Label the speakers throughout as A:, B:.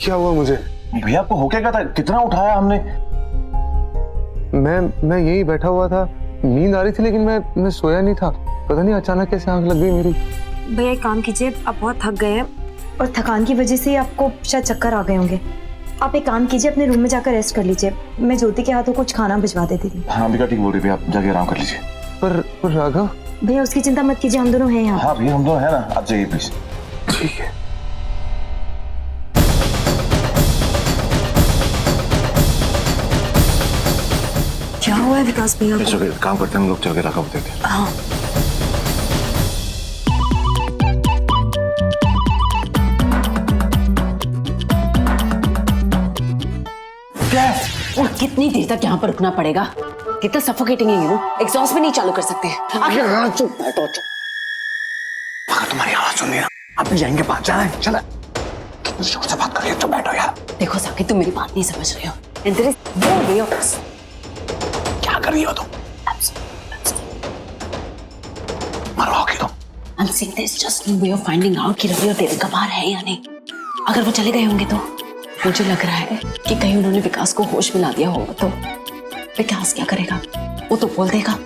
A: क्या हुआ मुझे?
B: भैया आपको हो क्या था? कितना उठाया हमने?
A: मैं यही बैठा हुआ था, नींद आ रही थी लेकिन मैं सोया नहीं था। पता नहीं अचानक कैसे आंख लग गई मेरी।
C: भैया एक काम कीजिए, आप बहुत थक गए हैं और थकान की वजह से आपको शायद चक्कर आ गए होंगे। आप एक काम कीजिए, अपने रूम में जाकर रेस्ट कर लीजिए। मैं ज्योति के हाथों कुछ खाना भिजवा देती थी।
B: हाँ भैया ठीक बोल रही भैया, आप जाके आराम कर लीजिए।
A: पर राघव?
C: भैया उसकी चिंता मत कीजिए, हम दोनों हैं यहाँ।
B: हाँ भैया हम दोनों हैं ना, आप जाइए प्लीज।
A: ठीक है।
C: क्या हुआ है विकास भैया को?
B: काम करते हैं हम लोग, चल के रखा देते हैं।
C: हाँ।
B: क्या?
D: और कितनी देर तक यहाँ पर रुकना पड़ेगा? कितना सफोकेटिंग है ये, एग्जॉस्ट भी नहीं चालू कर सकते। आखिर चुप बैठो, चुप।
B: अगर तुम्हारी आवाज सुन ली ना, आप जाएंगे बात जाना है, चला। कितनी जोर से बात कर रही है, चुप बैठो यार।
D: देखो साकिब, तुम मेरी बात नहीं समझ रहे हो। And there is no way of this.
B: क्या कर रही हो तुम? मरवाओगी तुम?
D: I'm saying there's just no way of finding out कि रवि और देविका बाहर है या नहीं। अगर वो चले गए होंगे तो मुझे लग रहा है कि कहीं उन्होंने विकास को होश में ला दिया होगा। तो विकास क्या करेगा? वो तो बोल देगा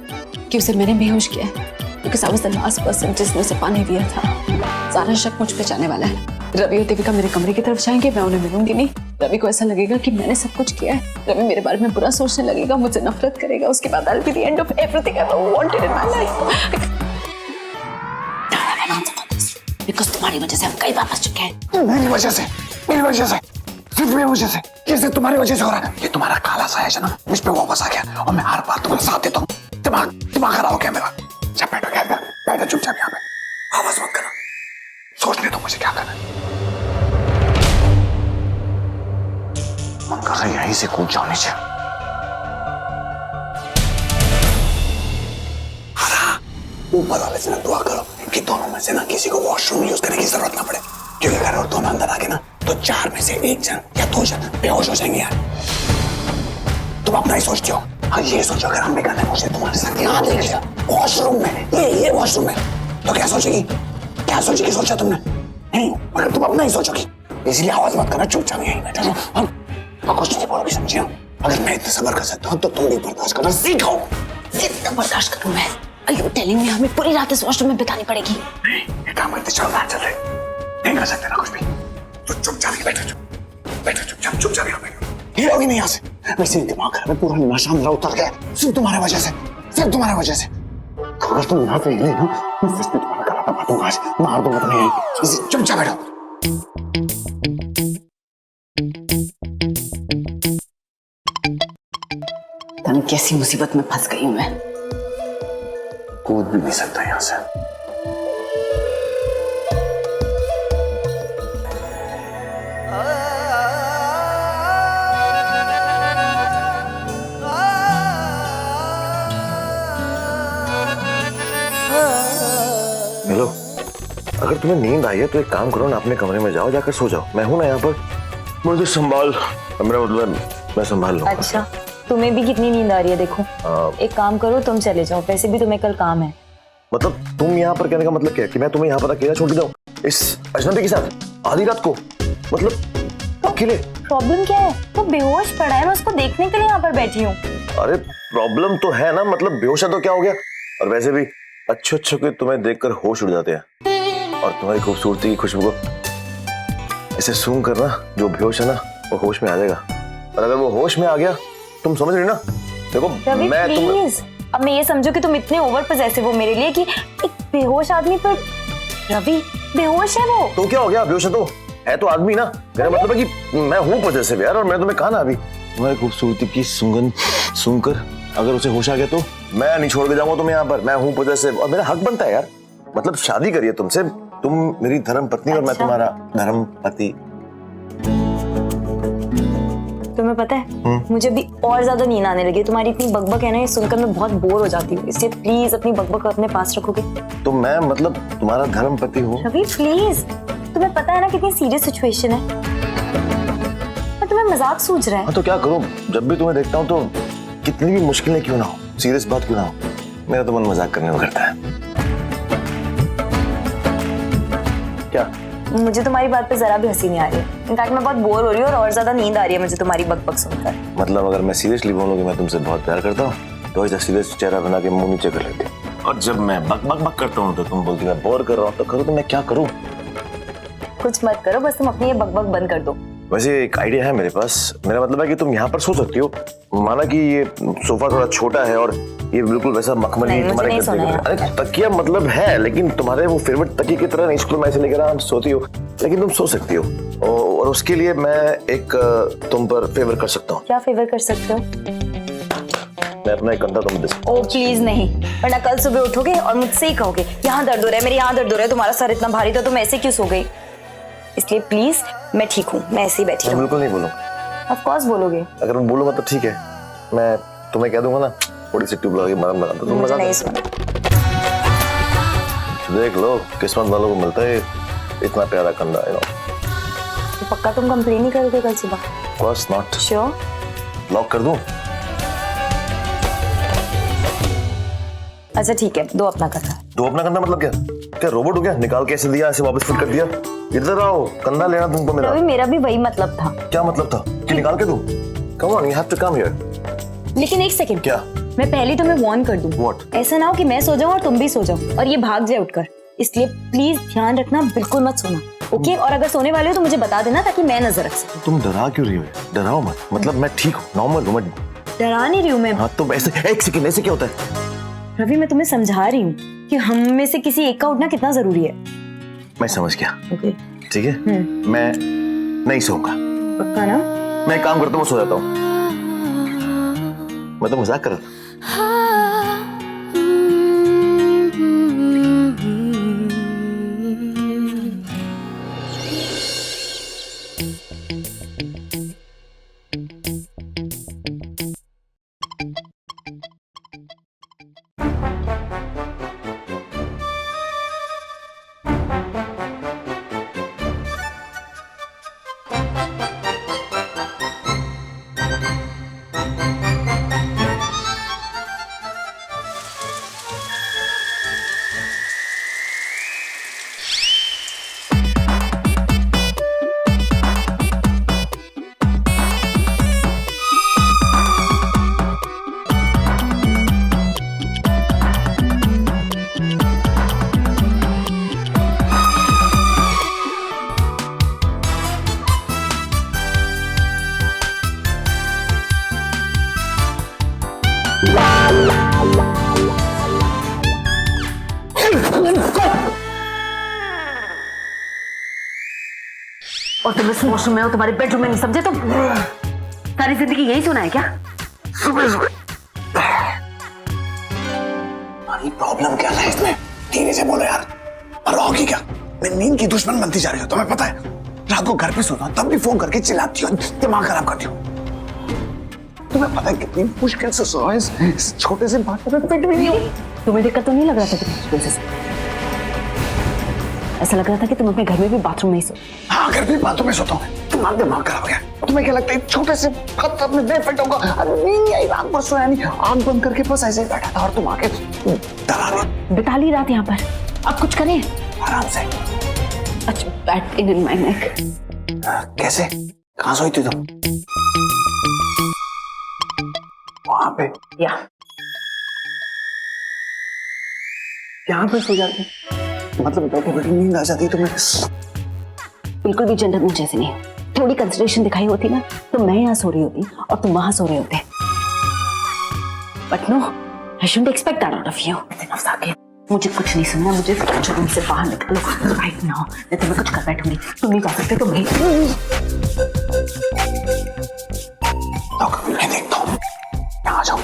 D: कि उसे मैंने बेहोश किया है, because I was the last person जिसने उसे पानी दिया था। सारा शक मुझ पे जाने वाला है। रवि और देविका मेरे कमरे की तरफ जाएंगे, मैं उन्हें मिलूंगी नहीं। रवि को ऐसा लगेगा कि मैंने सब कुछ किया है। रवि मेरे बारे में बुरा सोचने लगेगा, मुझसे नफरत करेगा। उसके बाद I'll be the end of everything I ever wanted in my life. Because तुम्हारी वजह से हम कई बार फंस चुके हैं।
B: मेरी वजह से, सिर्फ मेरी वजह से। कैसे तुम्हारी वजह से हो रहा है? ये तुम्हारा काला साया है ना, मुझ पे वापस आ गया और मैं हर बार तुम्हारे साथ देता हूँ। दिमाग खराब हो गया मेरा। जब बैठो क्या बैठो चुपचाप यहाँ पे, आवाज मत करना। सोचने दो मुझे क्या करना है। मन कर रहा है यहीं से कूद जाओ नीचे। ऊपर वाले से ना दुआ करो कि दोनों में से ना किसी को वॉशरूम यूज करने की जरूरत ना पड़े, क्योंकि अगर और दोनों अंदर आ गए ना तो 4 में से 1 जन या 2 जन बेहोश हो जाएंगे यार। तुम अपना ही सोचती हो। हाँ ये सोचो अगर हम भी करने मुझे तुम्हारे साथ यहाँ देख लिया वॉशरूम में, ये वॉशरूम में, तो क्या सोचेगी सोचा तुमने? नहीं, मगर तुम अपना ही सोचोगी। इसलिए आवाज मत करना, चुपचाप यहीं बैठो और कुछ नहीं बोलोगी, समझे? अगर मैं इतना सब्र कर सकता हूँ तो तुम भी बर्दाश्त करना सीखो।
D: कितना बर्दाश्त करूं मैं? Are you telling me हमें पूरी रात इस वॉशरूम में बितानी पड़ेगी?
B: ये काम करते चलो ना, चल रहे नहीं कर सकते ना कुछ भी, तो चुपचाप ही बैठो चुपचाप यहाँ बैठो। हिलोगी नहीं यहाँ से। वैसे ही दिमाग खराब है, पूरा नशा मेरा उतर गया सिर्फ तुम्हारे वजह से। अगर तुम यहाँ पे हिले ना, मैं फिर भी तुम्हारा गला दबा दूंगा, आज मार दूंगा तुम्हें यहीं। चुपचाप बैठो।
D: तुम कैसी मुसीबत में फंस गई हूं मैं।
B: कूद भी नहीं सकता यहाँ से। हेलो, अगर तुम्हें नींद आई है तो एक काम करो ना, अपने कमरे में जाओ, जाकर सो जाओ। मैं हूं ना यहाँ पर, मुझे संभाल, मेरा मतलब मैं संभाल लूंगा।
C: अच्छा, तुम्हें भी कितनी नींद आ रही है देखो। एक काम करो, तुम चले जाओ, वैसे भी तुम्हें कल काम है।
B: मतलब तुम यहाँ पर कहने का मतलब क्या है कि मैं तुम्हें यहाँ पर अकेला छोड़ दूं इस अजनबी के साथ आधी रात को? मतलब अकेले?
C: प्रॉब्लम क्या है? तो बेहोश पड़ा है, मैं उसको देखने के लिए यहाँ पर बैठी हूँ।
B: अरे प्रॉब्लम तो है ना, मतलब बेहोश है तो क्या हो गया? और वैसे भी अच्छे के तुम्हें देखकर होश उड़ जाते हैं, और तुम्हारी खूबसूरती की खुशबू को ऐसे सूंघ कर ना, जो बेहोश है ना वो होश में आ जाएगा। और अगर वो होश में आ गया, तुम समझ रही ना? देखो मैं
C: प्लीज, अब मैं ये समझो कि तुम इतने ओवर पजेसिव हो मेरे लिए कि एक बेहोश आदमी पर। रवि बेहोश है वो।
B: तो क्या हो गया? बेहोश है तो आदमी ना। मेरा मतलब है कि मैं हूँ पजेसिव यार, और मैं तुम्हें कहा ना अभी, तुम्हारी खूबसूरती की सुगंध सूंघकर अगर उसे होश आ गया तो मैं नहीं छोड़ के जाऊंगा तुम्हें यहाँ पर। मैं हूँ पजेसिव और मेरा हक बनता है यार। मतलब शादी करिए तुमसे, तुम मेरी धर्म पत्नी और मैं तुम्हारा धर्म पति।
C: तुम्हें पता है मुझे भी और ज्यादा नींद आने लगी। तुम्हारी इतनी बकबक है ना, ये सुनकर मैं बहुत बोर हो जाती हूँ। इसलिए प्लीज अपनी बकबक अपने पास रखोगे?
B: तो मैं मतलब तुम्हारा धर्म पति हूँ।
C: रवि प्लीज, तुम्हें पता है ना कितनी सीरियस सिचुएशन है। मैं तुम्हें मजाक सूझ रहा है।
B: हाँ तो क्या करूँ, जब भी तुम्हें देखता हूँ तो कितनी भी मुश्किलें क्यों ना हो, सीरियस बात क्यों ना हो, मेरा तो मन मजाक करने को करता है। क्या
C: मुझे तुम्हारी बात पे जरा भी हंसी नहीं आ रही है। इनफैक्ट मैं बहुत बोर हो रही हूँ और ज्यादा नींद आ रही है मुझे तुम्हारी बकबक सुनकर।
E: मतलब अगर मैं सीरियसली बोलूँ कि मैं तुमसे बहुत प्यार करता हूँ तो ऐसा सीरियस चेहरा बना के मुंह नीचे कर लेते हो। और जब मैं बक बक बक करता हूँ तो तुम बोलती मैं बोर कर रहा हूँ, तो करो तो मैं क्या करूँ?
C: कुछ मत करो, बस तुम अपनी ये बकबक बंद कर दो।
E: वैसे एक आइडिया है मेरे पास। मेरा मतलब है कि तुम यहाँ पर सो सकती हो। माना कि ये सोफा थोड़ा छोटा है और ये बिल्कुल वैसा मखमली
C: नहीं, मुझे
E: तुम्हारे
C: नहीं
E: गद्दे
C: सोना
E: की
C: है।
E: तरह। अरे तकिया मतलब है, लेकिन तुम्हारे वो फेवरेट तकिए की तरह नहीं इसको मैं ऐसे लेकर आराम से सोती हो, लेकिन तुम सो सकती हो। और उसके लिए मैं एक तुम पर फेवर कर सकता हूँ।
C: क्या फेवर कर सकते हो?
E: मैं अपना एक कंधा तुम दे सकता
C: ओ प्लीज नहीं, वरना कल सुबह उठोगे और मुझसे ही कहोगे यहाँ दर्द हो रहा है, मेरे यहाँ दर्द हो रहा है, तुम्हारा सर इतना भारी था तुम ऐसे क्यों सो गई? इसलिए प्लीज, मैं ठीक हूँ, मैं ऐसे ही बैठी
E: मैं
C: हूँ।
E: बिल्कुल नहीं बोलूँगा।
C: ऑफ कोर्स बोलोगे।
E: अगर मैं बोलूँगा तो ठीक है, मैं तुम्हें कह दूंगा ना थोड़ी सी ट्यूब लगा के मरम लगा दो, तुम
C: मुझे
E: लगा
C: नहीं
E: दो।
C: सुना।
E: देख लो किस्मत वालों को मिलता है इतना प्यारा कंधा।
C: तो पक्का तुम कंप्लेन नहीं करोगे कल सुबह?
E: Of course not।
C: Sure?
E: Lock कर दूं?
C: अच्छा ठीक है, दो अपना कंधा।
E: तो अपना कंधा मतलब क्या? क्या रोबोट हो गया? निकाल के ऐसे दिया, ऐसे वापस फिट कर दिया। इधर आओ, कंधा लेना तुमको मेरा।
C: रवि मेरा भी वही मतलब था।
E: क्या मतलब था कि निकाल के दूं? Come on, you have to come here।
C: लेकिन एक सेकंड,
E: क्या?
C: मैं पहले तुम्हें वार्न कर दूं।
E: What?
C: ऐसा ना हो कि मैं सो जाऊं और तुम भी सो जाओ और ये भाग जाए उठकर। इसलिए प्लीज ध्यान रखना, बिल्कुल मत सोना, ओके? और अगर सोने वाले हो तो मुझे बता देना ताकि मैं नजर रख सकूं।
E: तुम डरा क्यों रही हो? डराओ मत, मतलब मैं ठीक हूँ, नॉर्मल हूँ मैं।
C: डरा नहीं रही हूँ मैं।
E: हाँ तो ऐसे एक सेकंड, ऐसे क्या होता है?
C: रवि मैं तुम्हें समझा रही हूँ कि हम में से किसी एक का उठना कितना जरूरी है।
E: मैं समझ गया,
C: ओके
E: ठीक है? मैं नहीं सोऊंगा।
C: पक्का ना?
E: मैं एक काम करता हूँ, सो जाता हूँ। मैं तो मजाक कर रहा था।
D: और तुम इस वॉशरूम में हो, तुम्हारे बेडरूम में नहीं, समझे तुम? सारी जिंदगी यही सुना है क्या?
B: तुम्हारी प्रॉब्लम क्या है इसमें? धीरे से बोलो यार। और रहोगी क्या? मैं नींद की दुश्मन बनती जा रही हूँ, तुम्हें पता है? रात को घर पे सोता हूँ तब भी फोन करके चिल्लाती हो, दिमाग खराब करती हो। तुम्हें पता है कितनी मुश्किल से सोया इस छोटे से बात पे फिट भी नहीं हो।
D: तुम्हें दिक्कत तो नहीं लग रहा था कितनी मुश्किल से? ऐसा लग रहा था कि तुम अपने घर में भी बाथरूम में ही सो।
B: हाँ, घर पे बातों में सोता हूँ, तुम्हारा दिमाग खराब हो गया। तुम्हें क्या लगता है छोटे से खत अपने बेड फिट होगा? अरे नहीं आई, रात भर सोया नहीं, आंख बंद करके बस ऐसे ही बैठा था और तुम आके डरा रहे।
D: बिता ली रात यहाँ पर, अब कुछ करें?
B: आराम से।
D: अच्छा, बैट इन माय नेक।
B: कैसे? कहाँ सोई थी तुम? वहां पे? यहाँ पे सो जाती? मतलब बैठे बैठे नींद आ जाती तुम्हें?
D: बिल्कुल भी जेंटलमैन जैसे नहीं। थोड़ी कंसिडरेशन दिखाई होती ना तो मैं यहाँ सो रही होती और तुम वहां सो रहे होते। But no, I shouldn't expect that out of you. मुझे कुछ नहीं सुनना, मुझे रूम से बाहर निकलो राइट नाउ, नहीं तो मैं कुछ कर बैठूंगी। तुम नहीं जा सकते तो मैं
B: मैं देखता हूँ। यहाँ आ जाओ।